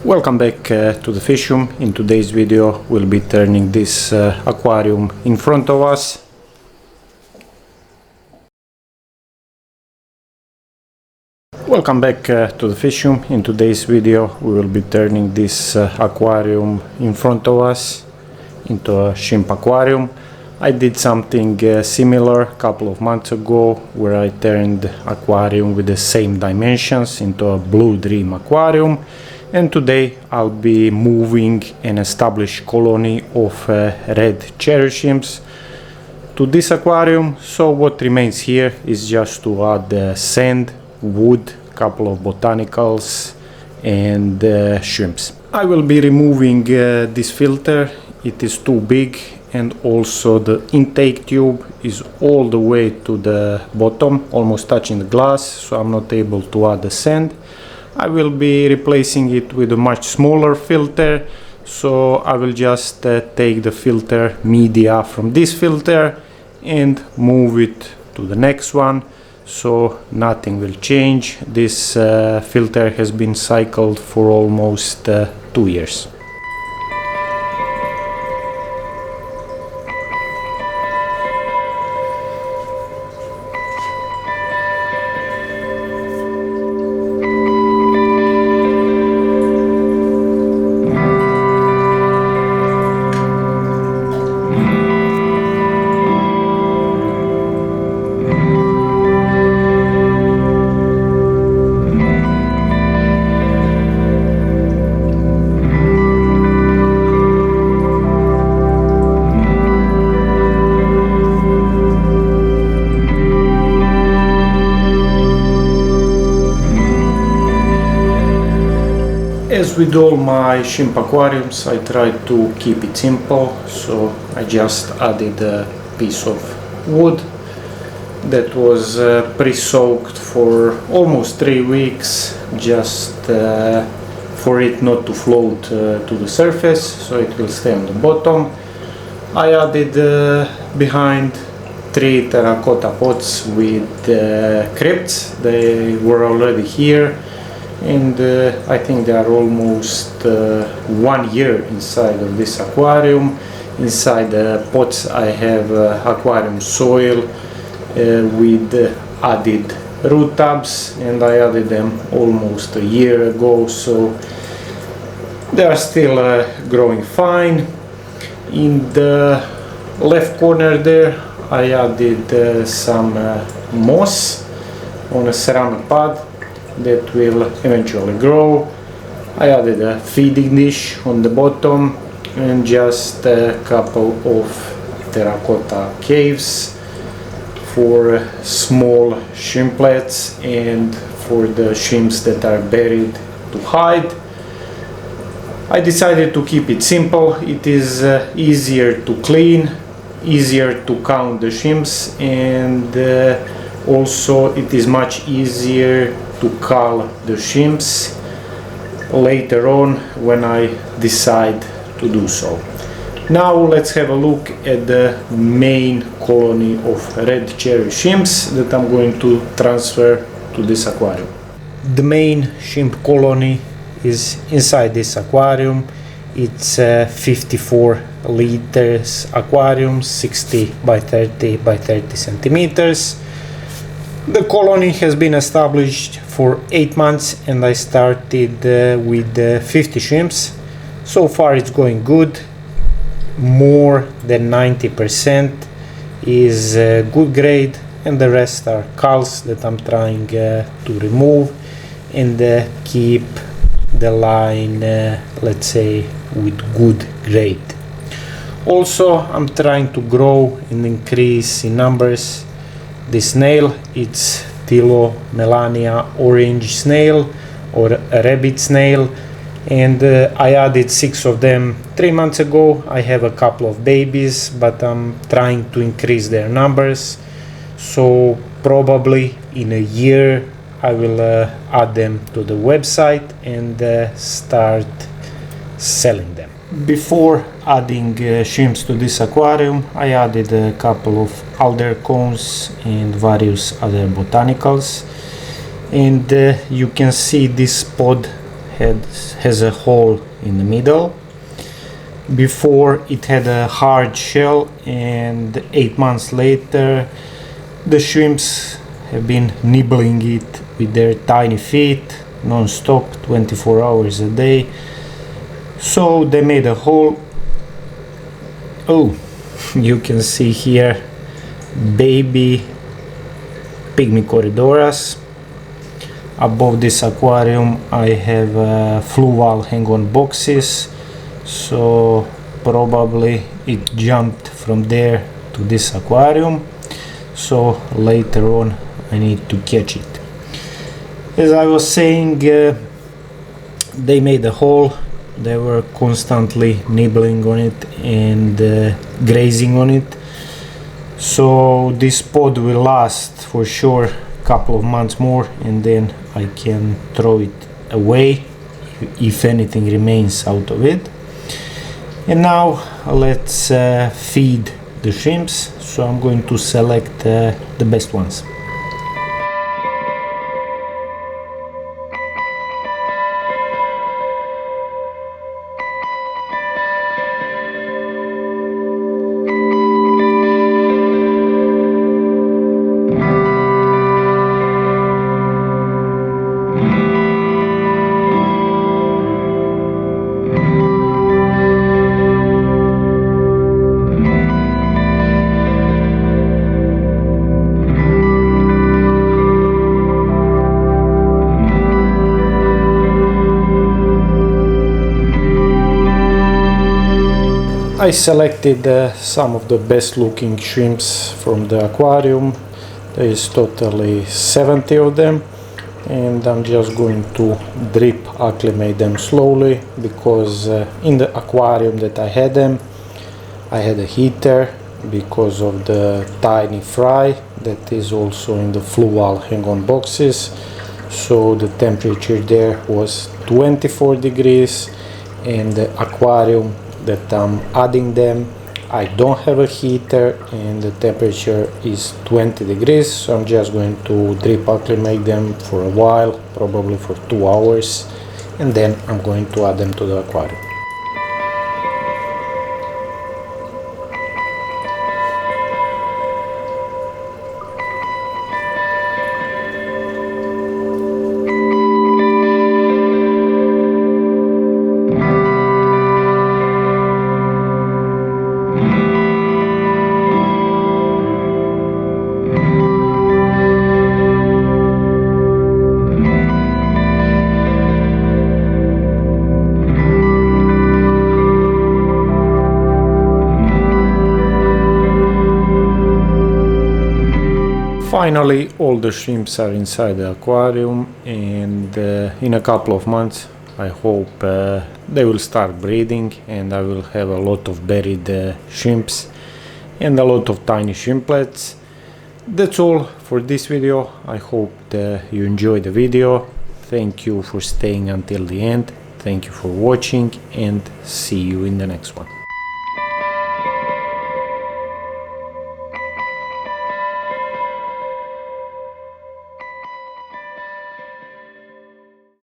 Welcome back to the fish room. In today's video we'll be turning this aquarium in front of us. Welcome back to the fish room. In today's video we will be turning this aquarium in front of us into a shrimp aquarium. I did something similar a couple of months ago where I turned aquarium with the same dimensions into a blue dream aquarium. And today I'll be moving an established colony of red cherry shrimps to this aquarium. So what remains here is just to add sand, wood, couple of botanicals and shrimps. I will be removing this filter. It is too big, and also the intake tube is all the way to the bottom, almost touching the glass, so I'm not able to add the sand. I will be replacing it with a much smaller filter, so I will just take the filter media from this filter and move it to the next one, so nothing will change. This filter has been cycled for almost 2 years. As with all my shrimp aquariums, I try to keep it simple, so I just added a piece of wood that was pre-soaked for almost 3 weeks, just for it not to float to the surface, so it will stay on the bottom. I added behind 3 terracotta pots with crypts. They were already here, and I think they are almost 1 year inside of this aquarium. Inside the pots I have aquarium soil with added root tubs, and I added them almost a year ago, so they are still growing fine. In the left corner there I added some moss on a ceramic pad that will eventually grow. I added a feeding dish on the bottom and just a couple of terracotta caves for small shrimplets and for the shrimps that are buried to hide. I decided to keep it simple. It is easier to clean, easier to count the shrimps, and also it is much easier to cull the shrimps later on when I decide to do so. Now let's have a look at the main colony of red cherry shrimps that I'm going to transfer to this aquarium. The main shrimp colony is inside this aquarium. It's a 54 liters aquarium, 60 by 30 by 30 centimeters. The colony has been established for 8 months, and I started with 50 shrimps. So far it's going good. More than 90% is good grade, and the rest are culls that I'm trying to remove and keep the line, let's say, with good grade. Also, I'm trying to grow and increase in numbers. This snail, it's Melania orange snail, or a rabbit snail, and I added 6 of them 3 months ago. I have a couple of babies, but I'm trying to increase their numbers, so probably in a year I will add them to the website and start selling them. Before adding shrimps to this aquarium, I added a couple of alder cones and various other botanicals, and you can see this pod has a hole in the middle. Before it had a hard shell, and 8 months later the shrimps have been nibbling it with their tiny feet non-stop 24 hours a day. So they made a hole. Oh, you can see here baby pygmy corridoras. Above this aquarium I have fluval hang-on boxes, so probably it jumped from there to this aquarium, so later on I need to catch it. As I was saying, they made a hole. They were constantly nibbling on it and grazing on it, so this pod will last for sure couple of months more, and then I can throw it away if anything remains out of it. And now let's feed the shrimps, so I'm going to select the best ones. I selected some of the best looking shrimps from the aquarium. There is totally 70 of them, and I'm just going to drip acclimate them slowly, because in the aquarium that I had them, I had a heater because of the tiny fry that is also in the fluval hang-on boxes. So the temperature there was 24 degrees, and the aquarium that I'm adding them, I don't have a heater and the temperature is 20 degrees, so I'm just going to drip acclimate them for a while, probably for 2 hours, and then I'm going to add them to the aquarium. Finally, all the shrimps are inside the aquarium, and in a couple of months I hope they will start breeding, and I will have a lot of buried shrimps and a lot of tiny shrimplets. That's all for this video. I hope that you enjoyed the video. Thank you for staying until the end. Thank you for watching, and see you in the next one.